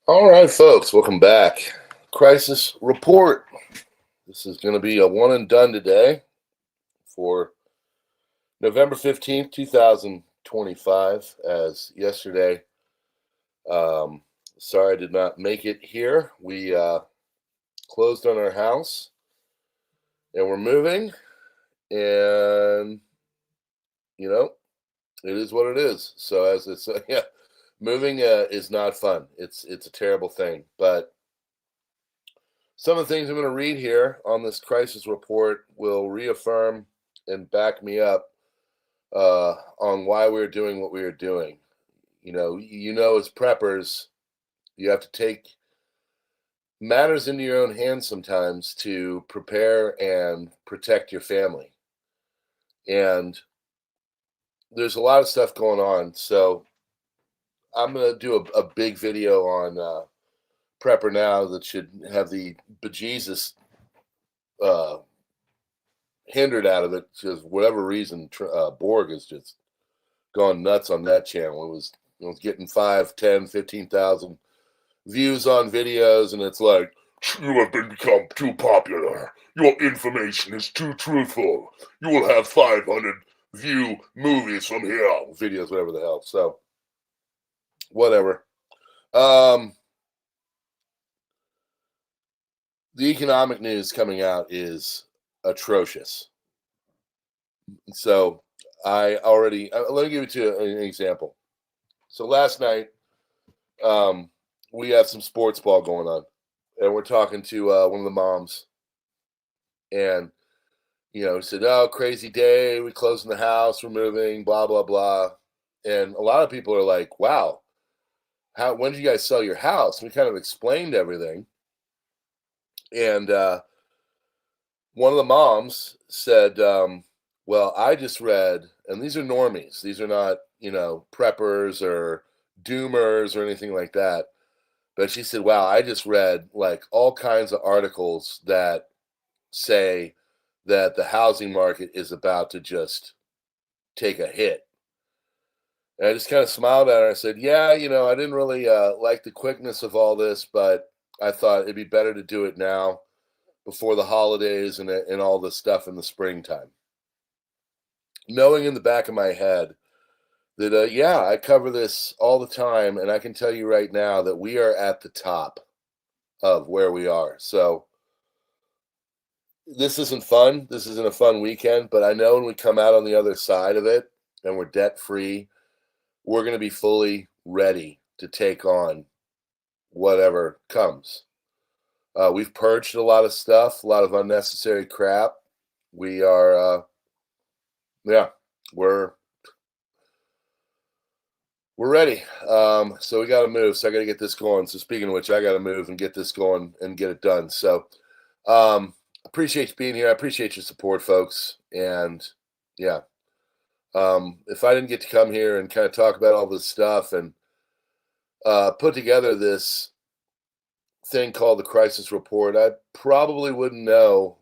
All right, folks, welcome back. Crisis report. This is going to be a one and done today for November 15th, 2025. As yesterday, sorry I did not make it here. We closed on our house and we're moving, and it is what it is. So, as it's, yeah, moving is not fun. It's a terrible thing, but some of the things I'm going to read here on this crisis report will reaffirm and back me up on why we're doing what we are doing. As preppers, you have to take matters into your own hands sometimes to prepare and protect your family. And there's a lot of stuff going on. So I'm going to do a big video on PrepperNow that should have the bejesus hindered out of it because whatever reason Borg has just gone nuts on that channel. It was getting 5, 10, 15,000 views on videos, and it's like, you have become too popular. Your information is too truthful. You will have 500 view movies from here. Videos, whatever the hell. So, whatever. The economic news coming out is atrocious. So let me give you to an example. So last night, we have some sports ball going on, and we're talking to one of the moms, and he said, "Oh, crazy day. We closing the house. We're moving. Blah blah blah." And a lot of people are like, "Wow, when did you guys sell your house?" And we kind of explained everything, and one of the moms said, "Well, I just read, and these are normies. These are not, preppers or doomers or anything like that." But she said, "Wow, I just read like all kinds of articles that say that the housing market is about to just take a hit." And I just kind of smiled at her. I said, "Yeah, I didn't really like the quickness of all this, but I thought it'd be better to do it now before the holidays and all this stuff in the springtime." Knowing in the back of my head that, yeah, I cover this all the time, and I can tell you right now that we are at the top of where we are. So this isn't fun. This isn't a fun weekend, but I know when we come out on the other side of it and we're debt free, we're going to be fully ready to take on whatever comes. We've purged a lot of stuff, a lot of unnecessary crap. We are, yeah, we're ready. So we got to move. So I got to get this going. So speaking of which, I got to move and get this going and get it done. So appreciate you being here. I appreciate your support, folks. And yeah, if I didn't get to come here and kind of talk about all this stuff and put together this thing called the crisis report, I probably wouldn't know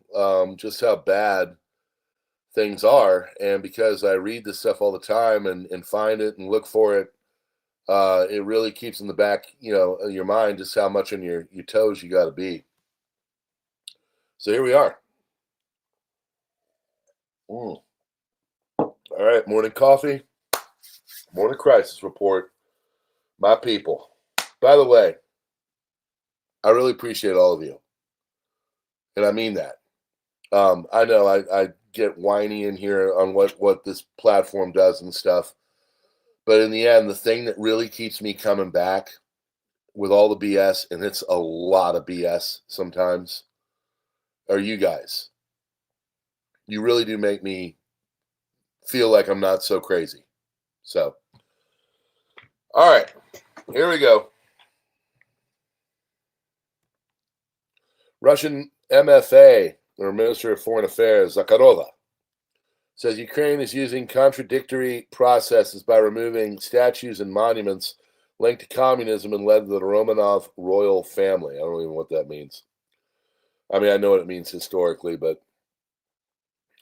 just how bad things are. And because I read this stuff all the time and find it and look for it, it really keeps in the back, of your mind just how much on your toes you got to be. So here we are. All right, morning coffee, morning crisis report, my people. By the way, I really appreciate all of you, and I mean that. I know I get whiny in here on what this platform does and stuff, but in the end, the thing that really keeps me coming back with all the BS, and it's a lot of BS sometimes, are you guys. You really do make me feel like I'm not so crazy. So, all right, here we go. Russian MFA, or Minister of Foreign Affairs, Zakharova, says Ukraine is using contradictory processes by removing statues and monuments linked to communism and led to the Romanov royal family. I don't even know what that means. I mean, I know what it means historically, but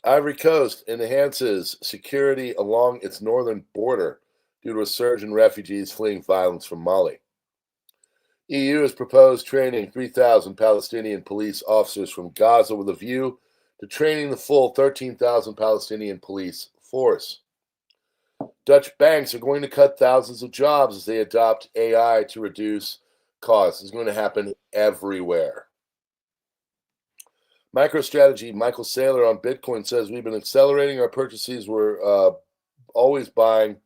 Ivory Coast enhances security along its northern border due to a surge in refugees fleeing violence from Mali. EU has proposed training 3,000 Palestinian police officers from Gaza with a view to training the full 13,000 Palestinian police force. Dutch banks are going to cut thousands of jobs as they adopt AI to reduce costs. It's going to happen everywhere. MicroStrategy, Michael Saylor on Bitcoin says, we've been accelerating our purchases. We're always buying.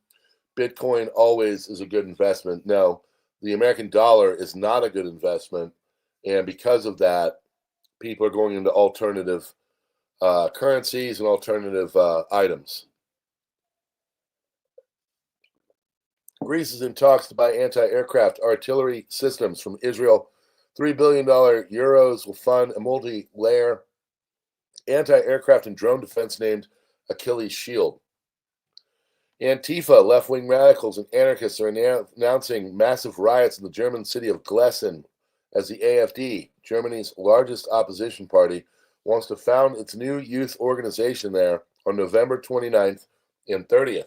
Bitcoin always is a good investment. No, the American dollar is not a good investment. And because of that, people are going into alternative currencies and alternative items. Greece is in talks to buy anti-aircraft artillery systems from Israel. $3 billion euros will fund a multi-layer anti-aircraft and drone defense named Achilles Shield. Antifa, left-wing radicals, and anarchists are announcing massive riots in the German city of Gießen as the AfD, Germany's largest opposition party, wants to found its new youth organization there on November 29th and 30th.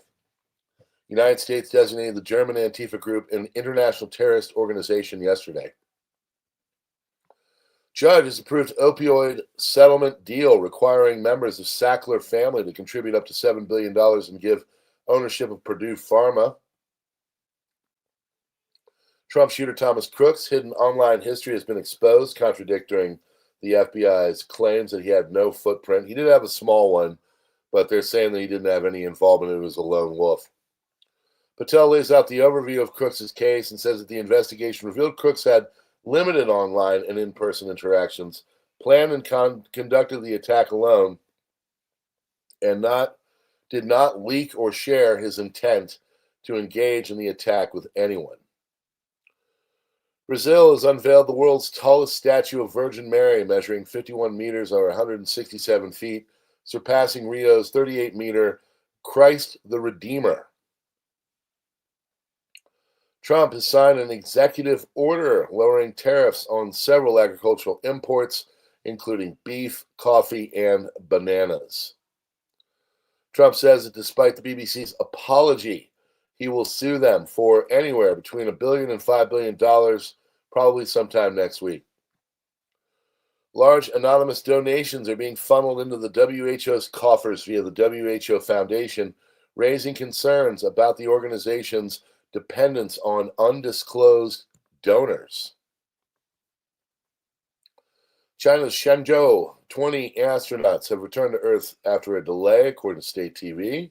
The United States designated the German Antifa group an international terrorist organization yesterday. Judge has approved opioid settlement deal requiring members of Sackler family to contribute up to $7 billion and give ownership of Purdue Pharma. Trump shooter Thomas Crook's hidden online history has been exposed, contradicting the FBI's claims that he had no footprint. He did have a small one, but they're saying that he didn't have any involvement. It was a lone wolf. Patel lays out the overview of Crooks' case and says that the investigation revealed Crooks had limited online and in-person interactions, planned and conducted the attack alone, and did not leak or share his intent to engage in the attack with anyone. Brazil has unveiled the world's tallest statue of Virgin Mary, measuring 51 meters or 167 feet, surpassing Rio's 38-meter Christ the Redeemer. Trump has signed an executive order lowering tariffs on several agricultural imports, including beef, coffee, and bananas. Trump says that despite the BBC's apology, he will sue them for anywhere between $1 billion and $5 billion, probably sometime next week. Large anonymous donations are being funneled into the WHO's coffers via the WHO Foundation, raising concerns about the organization's dependence on undisclosed donors. China's Shenzhou 20 astronauts have returned to Earth after a delay, according to state TV.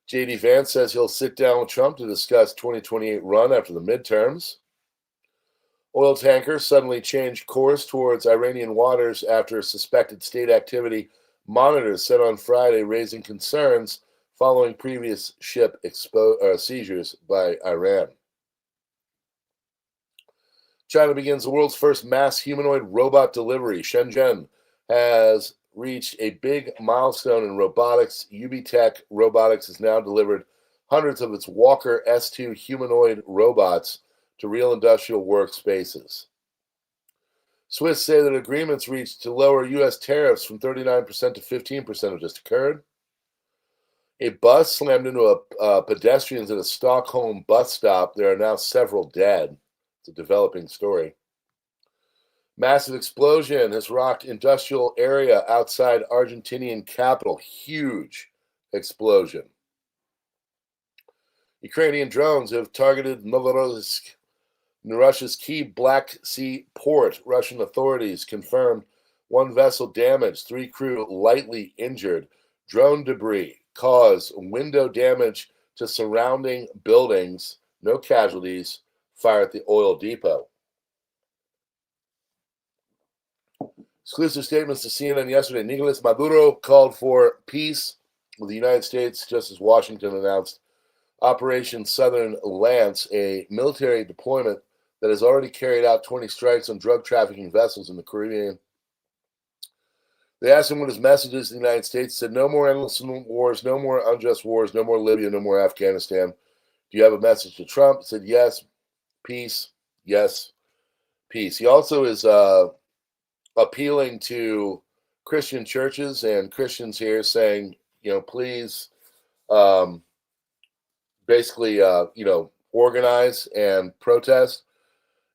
J.D. Vance says he'll sit down with Trump to discuss 2028 run after the midterms. Oil tanker suddenly changed course towards Iranian waters after suspected state activity monitors said on Friday, raising concerns following previous ship seizures by Iran. China begins the world's first mass humanoid robot delivery. Shenzhen has reached a big milestone in robotics. UBTech Robotics has now delivered hundreds of its Walker S2 humanoid robots to real industrial workspaces. Swiss say that agreements reached to lower U.S. tariffs from 39% to 15% have just occurred. A bus slammed into pedestrians at a Stockholm bus stop. There are now several dead. It's a developing story. Massive explosion has rocked industrial area outside Argentinian capital. Huge explosion. Ukrainian drones have targeted Novorossiysk, Russia's key Black Sea port. Russian authorities confirmed one vessel damaged, 3 crew lightly injured. Drone debris caused window damage to surrounding buildings. No casualties. Fire at the oil depot. Exclusive statements to CNN yesterday. Nicolas Maduro called for peace with the United States, just as Washington announced Operation Southern Lance, a military deployment that has already carried out 20 strikes on drug trafficking vessels in the Caribbean. They asked him what his message is to the United States. He said, no more endless wars, no more unjust wars, no more Libya, no more Afghanistan. Do you have a message to Trump? He said, yes, peace, yes, peace. He also is appealing to Christian churches and Christians here, saying, please basically, organize and protest.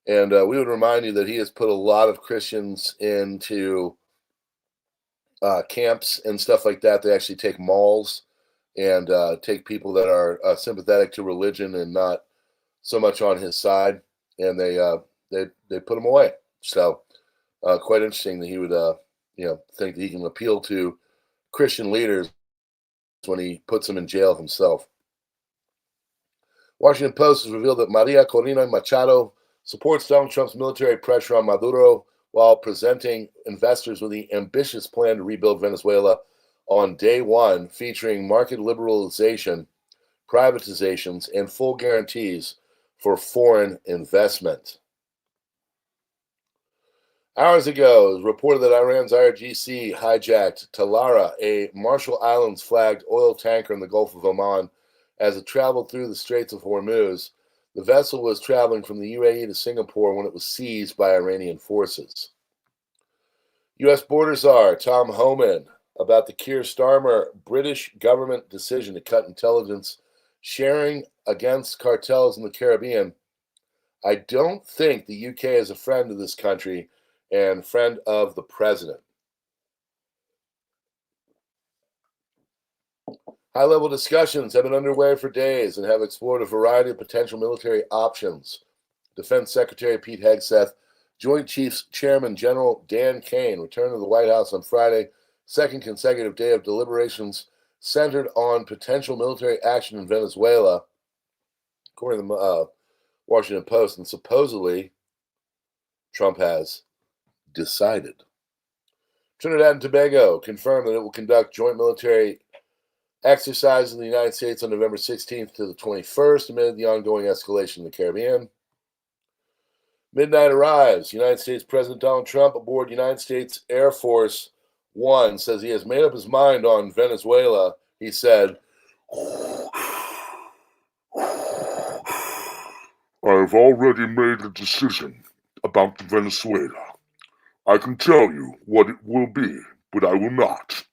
And we would remind you that he has put a lot of Christians into camps and stuff like that. They actually take malls and take people that are sympathetic to religion and not so much on his side, and they put him away. So quite interesting that he would think that he can appeal to Christian leaders when he puts them in jail himself. Washington Post has revealed that Maria Corina Machado supports Donald Trump's military pressure on Maduro while presenting investors with the ambitious plan to rebuild Venezuela on day one, featuring market liberalization, privatizations, and full guarantees for foreign investment. Hours ago, it was reported that Iran's IRGC hijacked Talara, a Marshall Islands flagged oil tanker in the Gulf of Oman, as it traveled through the Straits of Hormuz. The vessel was traveling from the UAE to Singapore when it was seized by Iranian forces. U.S. Border Czar Tom Homan about the Keir Starmer British government decision to cut intelligence sharing against cartels in the Caribbean. I don't think the UK is a friend of this country and friend of the president. High-level discussions have been underway for days and have explored a variety of potential military options. Defense Secretary Pete Hegseth, Joint Chiefs Chairman General Dan Kane returned to the White House on Friday, second consecutive day of deliberations centered on potential military action in Venezuela, according to the Washington Post, and supposedly Trump has decided. Trinidad and Tobago confirmed that it will conduct joint military exercises in the United States on November 16th to the 21st amid the ongoing escalation in the Caribbean. Midnight arrives. United States President Donald Trump aboard United States Air Force One says he has made up his mind on Venezuela. He said, I've already made a decision about Venezuela. I can tell you what it will be, but I will not.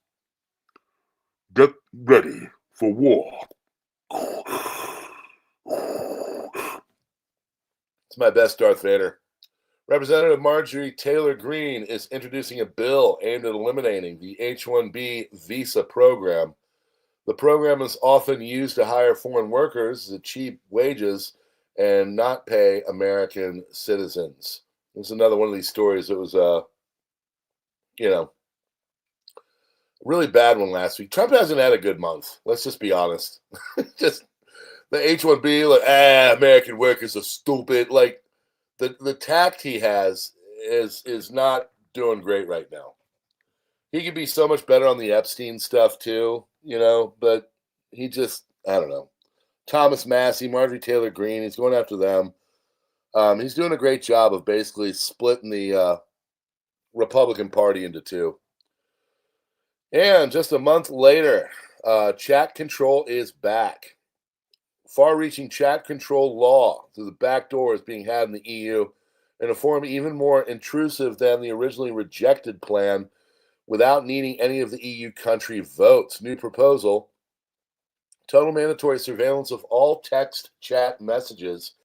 Get ready for war. It's my best Darth Vader. Representative Marjorie Taylor Greene is introducing a bill aimed at eliminating the H-1B visa program. The program is often used to hire foreign workers at cheap wages and not pay American citizens. This is another one of these stories that was, really bad one last week. Trump hasn't had a good month. Let's just be honest. Just the H-1B, American workers are stupid. Like, the tact he has is not doing great right now. He could be so much better on the Epstein stuff too, but he just, I don't know. Thomas Massey, Marjorie Taylor Greene, he's going after them. He's doing a great job of basically splitting the Republican Party into two. And just a month later, chat control is back. Far-reaching chat control law through the back door is being had in the EU in a form even more intrusive than the originally rejected plan without needing any of the EU country votes. New proposal, total mandatory surveillance of all text, chat messages,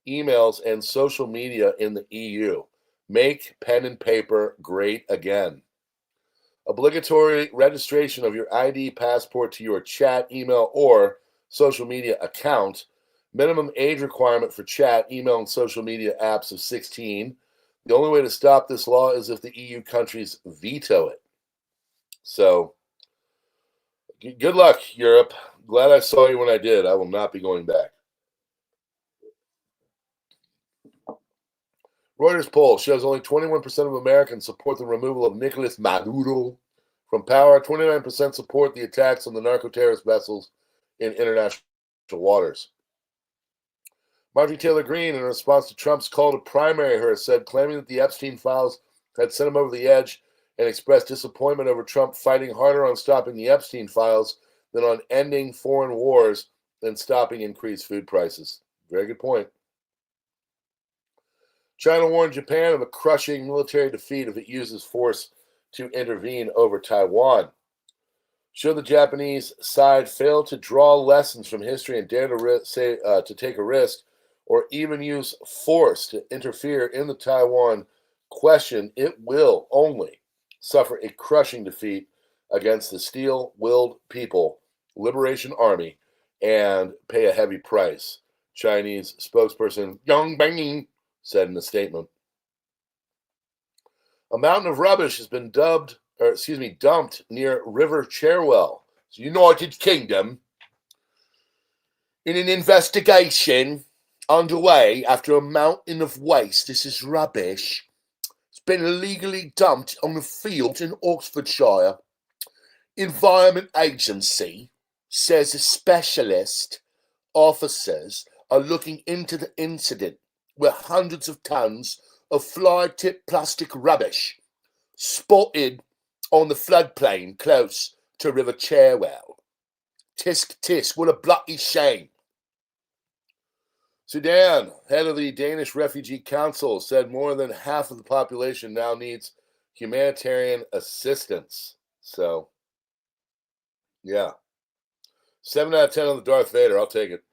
emails, and social media in the EU. Make pen and paper great again. Obligatory registration of your ID passport to your chat, email, or social media account. Minimum age requirement for chat, email, and social media apps of 16. The only way to stop this law is if the EU countries veto it. So, good luck, Europe. Glad I saw you when I did. I will not be going back. Reuters poll shows only 21% of Americans support the removal of Nicolas Maduro from power. 29% support the attacks on the narco-terrorist vessels in international waters. Marjorie Taylor Greene, in response to Trump's call to primary her, said, claiming that the Epstein files had sent him over the edge, and expressed disappointment over Trump fighting harder on stopping the Epstein files than on ending foreign wars and stopping increased food prices. Very good point. China warned Japan of a crushing military defeat if it uses force to intervene over Taiwan. Should the Japanese side fail to draw lessons from history and dare to take a risk, or even use force to interfere in the Taiwan question, it will only suffer a crushing defeat against the steel-willed People Liberation Army and pay a heavy price, Chinese spokesperson Yang Binging said in a statement. A mountain of rubbish has been dumped near River Cherwell, United Kingdom, in an investigation underway after a mountain of waste. This is rubbish. It's been illegally dumped on a field in Oxfordshire. Environment Agency says a specialist officers are looking into the incident where hundreds of tons of fly-tip plastic rubbish spotted on the floodplain close to River Cherwell. Tisk tisk, what a bloody shame. Sudan, head of the Danish Refugee Council, said more than half of the population now needs humanitarian assistance. So, yeah. 7 out of 10 on the Darth Vader. I'll take it.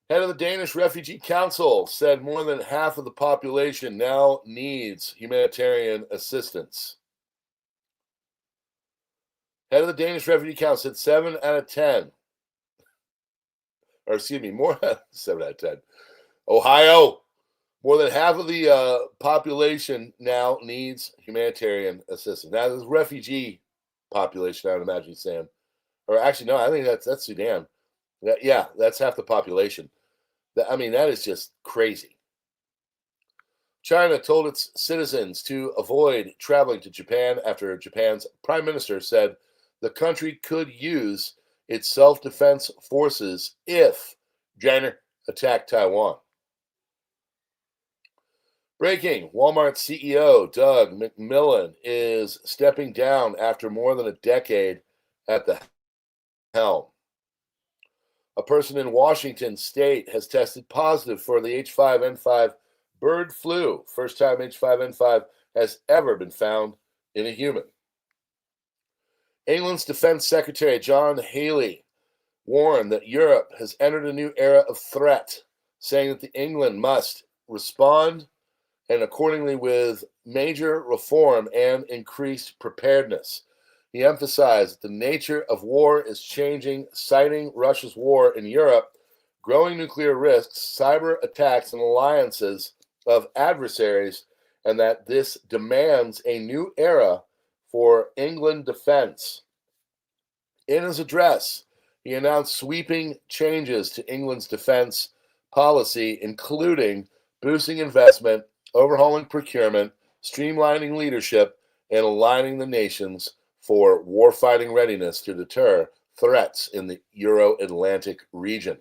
Head of the Danish Refugee Council said more than half of the population now needs humanitarian assistance. Head of the Danish Refugee Council said 7 out of 10. Or excuse me, more 7 out of 10. Ohio, more than half of the population now needs humanitarian assistance. Now, this refugee population, I would imagine, Sam. Or actually, no, I think that's Sudan. Yeah, that's half the population. I mean, that is just crazy. China told its citizens to avoid traveling to Japan after Japan's prime minister said the country could use its self-defense forces if China attacked Taiwan. Breaking, Walmart CEO Doug McMillon is stepping down after more than a decade at the helm. A person in Washington state has tested positive for the H5N5 bird flu. First time H5N5 has ever been found in a human. England's Defense Secretary John Healey warned that Europe has entered a new era of threat, saying that England must respond and accordingly with major reform and increased preparedness. He emphasized that the nature of war is changing, citing Russia's war in Europe, growing nuclear risks, cyber attacks, and alliances of adversaries, and that this demands a new era for England defense. In his address, he announced sweeping changes to England's defense policy, including boosting investment, overhauling procurement, streamlining leadership, and aligning the nations for warfighting readiness to deter threats in the Euro-Atlantic region.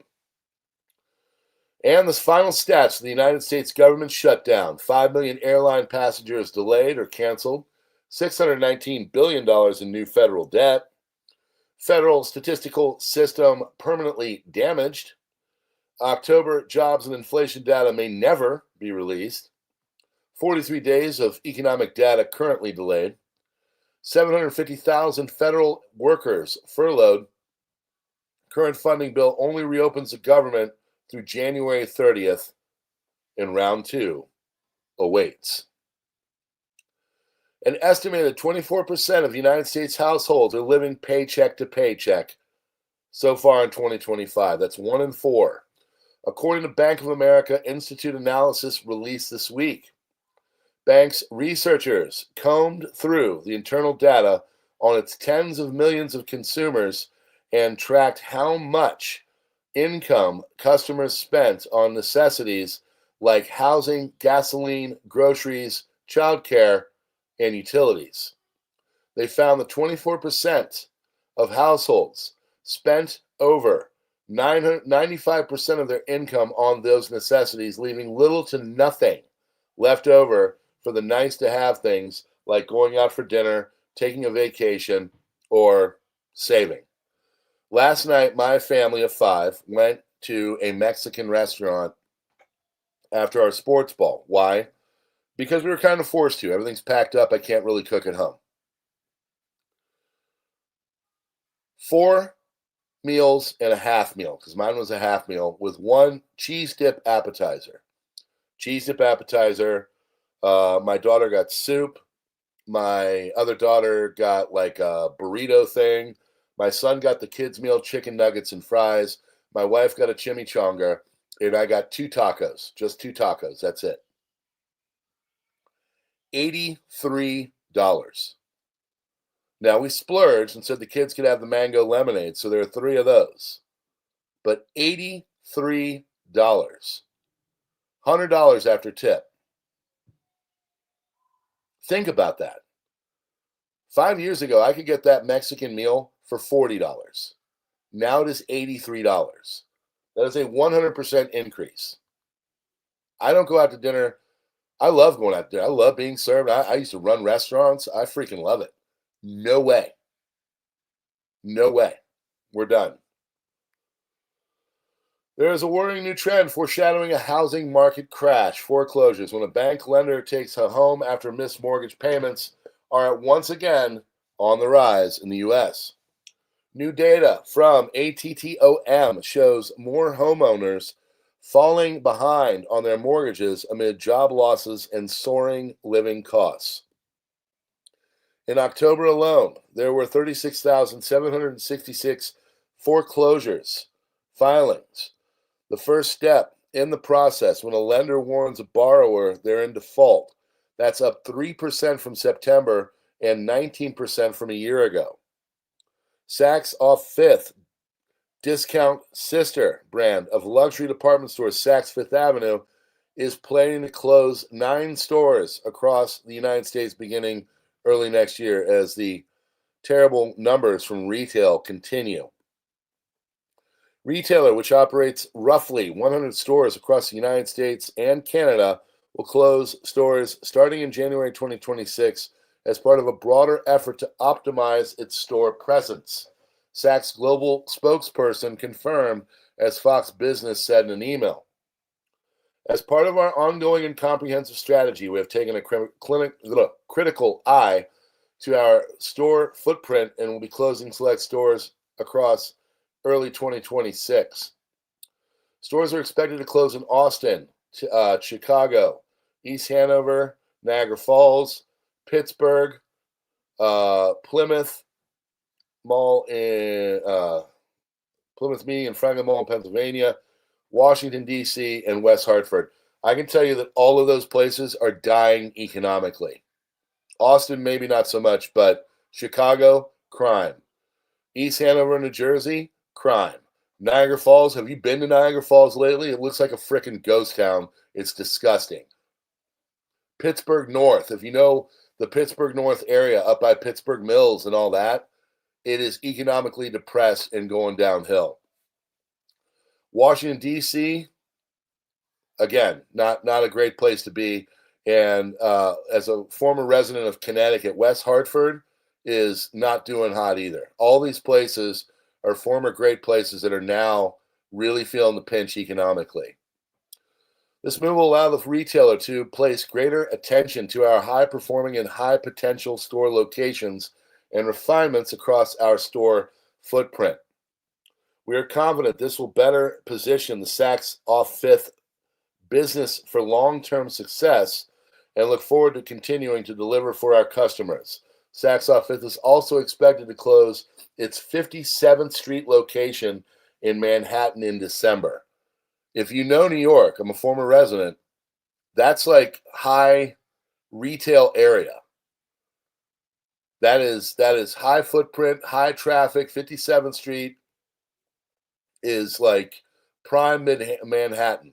And the final stats of the United States government shutdown. 5 million airline passengers delayed or canceled. $619 billion in new federal debt. Federal statistical system permanently damaged. October jobs and inflation data may never be released. 43 days of economic data currently delayed. 750,000 federal workers furloughed. Current funding bill only reopens the government through January 30th, and round 2 awaits. An estimated 24% of United States households are living paycheck to paycheck so far in 2025. That's 1 in 4. According to Bank of America Institute analysis released this week. Bank's researchers combed through the internal data on its tens of millions of consumers and tracked how much income customers spent on necessities like housing, gasoline, groceries, childcare, and utilities. They found that 24% of households spent over 95% of their income on those necessities, leaving little to nothing left over for the nice-to-have things like going out for dinner, taking a vacation, or saving. Last night, my family of 5 went to a Mexican restaurant after our sports ball. Why? Because we were kind of forced to. Everything's packed up. I can't really cook at home. meals and a half meal, because mine was a half meal, with one cheese dip appetizer. Cheese dip appetizer. My daughter got soup. My other daughter got like a burrito thing. My son got the kids' meal, chicken nuggets and fries. My wife got a chimichanga, and I got 2 tacos, just 2 tacos. That's it. $83. Now, we splurged and said the kids could have the mango lemonade, so there are 3 of those. But $83. $100 after tip. Think about that. 5 years ago, I could get that Mexican meal for $40. Now it is $83. That is a 100% increase. I don't go out to dinner. I love going out to dinner. I love being served. I used to run restaurants. I freaking love it. No way. No way. We're done. There is a worrying new trend foreshadowing a housing market crash. Foreclosures. When a bank lender takes a home after missed mortgage payments are once again on the rise in the U.S. New data from ATTOM shows more homeowners falling behind on their mortgages amid job losses and soaring living costs. In October alone, there were 36,766 foreclosures filings, the first step in the process when a lender warns a borrower they're in default. That's up 3% from September and 19% from a year ago. Saks Off Fifth, discount sister brand of luxury department stores Saks Fifth Avenue, is planning to close 9 stores across the United States beginning early next year as the terrible numbers from retail continue. Retailer, which operates roughly 100 stores across the United States and Canada, will close stores starting in January 2026 as part of a broader effort to optimize its store presence. Saks global spokesperson confirmed, as Fox Business said in an email. As part of our ongoing and comprehensive strategy, we have taken a critical eye to our store footprint and will be closing select stores across early 2026. Stores are expected to close in Austin, Chicago, East Hanover, Niagara Falls, Pittsburgh, Plymouth Mall in Plymouth Meeting and Franklin Mall in Pennsylvania, Washington, D.C., and West Hartford. I can tell you that all of those places are dying economically. Austin, maybe not so much, but Chicago, crime. East Hanover, New Jersey, crime. Niagara Falls, have you been to Niagara Falls lately? It looks like a freaking ghost town. It's disgusting. Pittsburgh North, if you know the Pittsburgh North area up by Pittsburgh Mills and all that, it is economically depressed and going downhill. Washington, D.C., again, not a great place to be. And as a former resident of Connecticut, West Hartford is not doing hot either. All these places are former great places that are now really feeling the pinch economically. This move will allow the retailer to place greater attention to our high-performing and high-potential store locations and refinements across our store footprint. We are confident this will better position the Saks Off Fifth business for long-term success and look forward to continuing to deliver for our customers. Saks Off Fifth is also expected to close its 57th Street location in Manhattan in December. If you know New York, I'm a former resident, that's like high retail area. That is high footprint, high traffic. 57th Street is like prime Manhattan.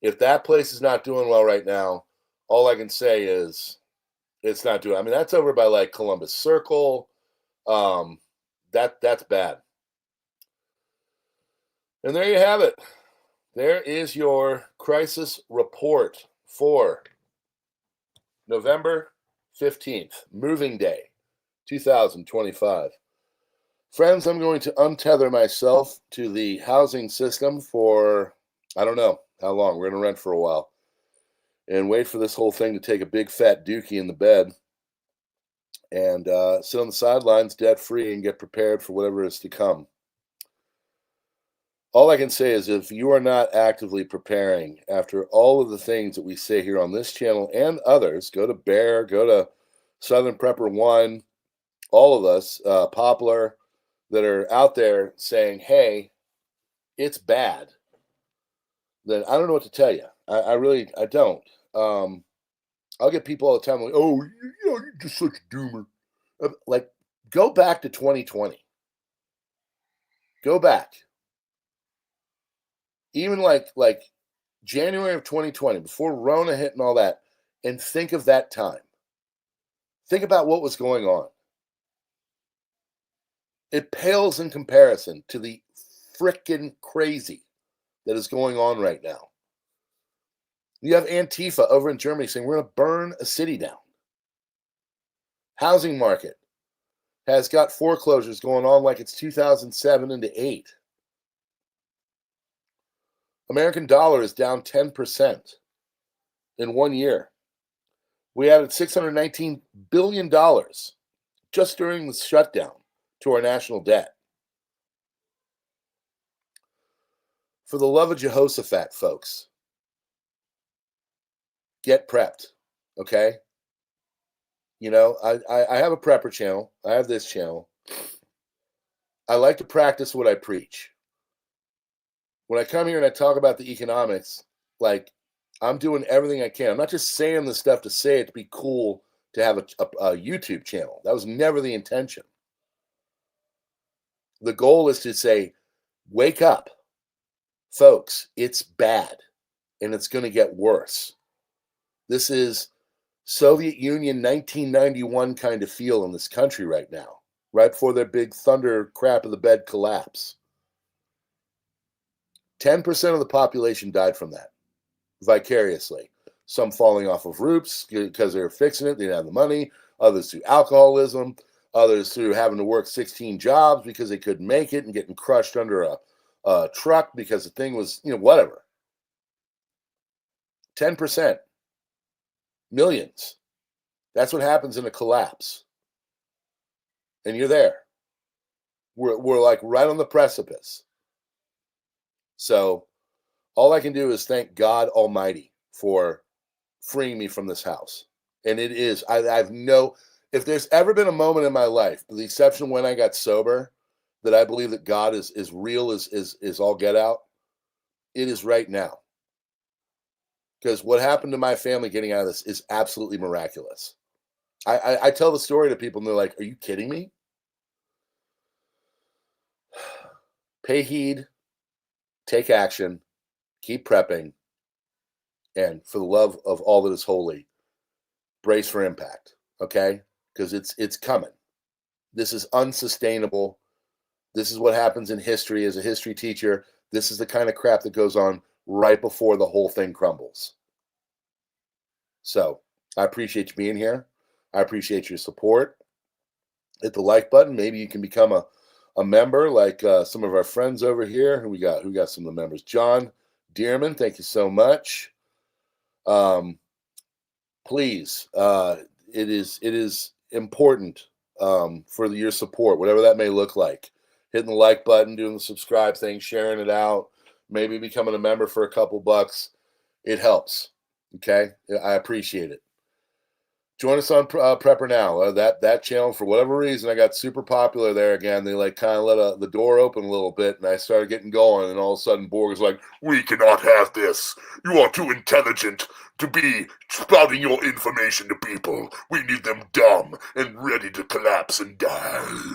If that place is not doing well right now, all I can say is it's not doing. I mean, that's over by like Columbus Circle. That's bad. And there you have it. There is your crisis report for November 15th, moving day, 2025. Friends, I'm going to untether myself to the housing system for, I don't know how long. We're going to rent for a while and wait for this whole thing to take a big fat dookie in the bed and sit on the sidelines debt-free and get prepared for whatever is to come. All I can say is if you are not actively preparing after all of the things that we say here on this channel and others, go to Bear, go to Southern Prepper One, all of us, Poplar, that are out there saying, hey, it's bad, then I don't know what to tell you. I really don't. I'll get people all the time like, oh, you're just such a doomer. Like, go back to 2020. Go back. Even like January of 2020, before Rona hit and all that, and think of that time. Think about what was going on. It pales in comparison to the frickin' crazy that is going on right now. You have Antifa over in Germany saying we're going to burn a city down. Housing market has got foreclosures going on like it's 2007 into 8. American dollar is down 10% in 1 year. We added $619 billion just during the shutdown to our national debt. For the love of Jehoshaphat, folks, get prepped, okay? You know, I have a prepper channel. I have this channel. I like to practice what I preach. When I come here and I talk about the economics, like, I'm doing everything I can. I'm not just saying this stuff to say it to be cool to have a YouTube channel. That was never the intention. The goal is to say, wake up, folks, it's bad, and it's going to get worse. This is Soviet Union 1991 kind of feel in this country right now, right before their big thunder crap of the bed collapse. 10% of the population died from that, vicariously. Some falling off of roofs because they were fixing it, they didn't have the money. Others through alcoholism. Others through having to work 16 jobs because they couldn't make it and getting crushed under a truck because the thing was, whatever. 10%. Millions. That's what happens in a collapse. And you're there. We're like right on the precipice. So all I can do is thank God Almighty for freeing me from this house. And it is, if there's ever been a moment in my life, with the exception when I got sober, that I believe that God is real is all get out, it is right now. Because what happened to my family getting out of this is absolutely miraculous. I tell the story to people and they're like, are you kidding me? Pay heed, take action, keep prepping, and for the love of all that is holy, brace for impact, okay? Because it's coming. This is unsustainable. This is what happens in history. As a history teacher, this is the kind of crap that goes on right before the whole thing crumbles. So I appreciate you being here. I appreciate your support. Hit the like button. Maybe you can become a member like some of our friends over here. Who got some of the members? John Dearman, thank you so much. Please, it is important for your support, whatever that may look like. Hitting the like button, doing the subscribe thing, sharing it out, maybe becoming a member for a couple bucks. It helps. Okay, I appreciate it. Join us on PrepperNow. That channel, for whatever reason, I got super popular there again. They like kind of let the door open a little bit, and I started getting going. And all of a sudden, Borg is like, We cannot have this. You are too intelligent to be spouting your information to people. We need them dumb and ready to collapse and die.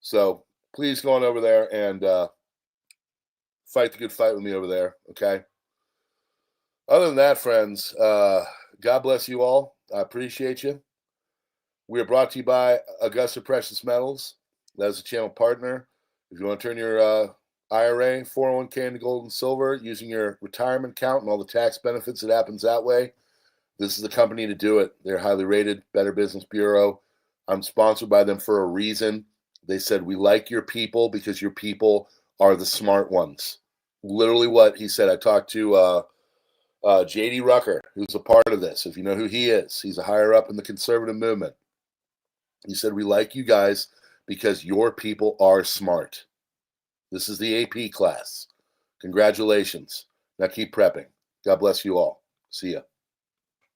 So please go on over there and fight the good fight with me over there, okay? Other than that, friends, God bless you all. I appreciate you. We are brought to you by Augusta Precious Metals. That is a channel partner. If you want to turn your IRA, 401k into gold and silver using your retirement account and all the tax benefits that happens that way, this is the company to do it. They're highly rated, Better Business Bureau. I'm sponsored by them for a reason. They said, we like your people because your people are the smart ones. Literally what he said. I talked to J.D. Rucker, who's a part of this. If you know who he is, he's a higher up in the conservative movement. He said, we like you guys because your people are smart. This is the AP class. Congratulations. Now keep prepping. God bless you all. See ya.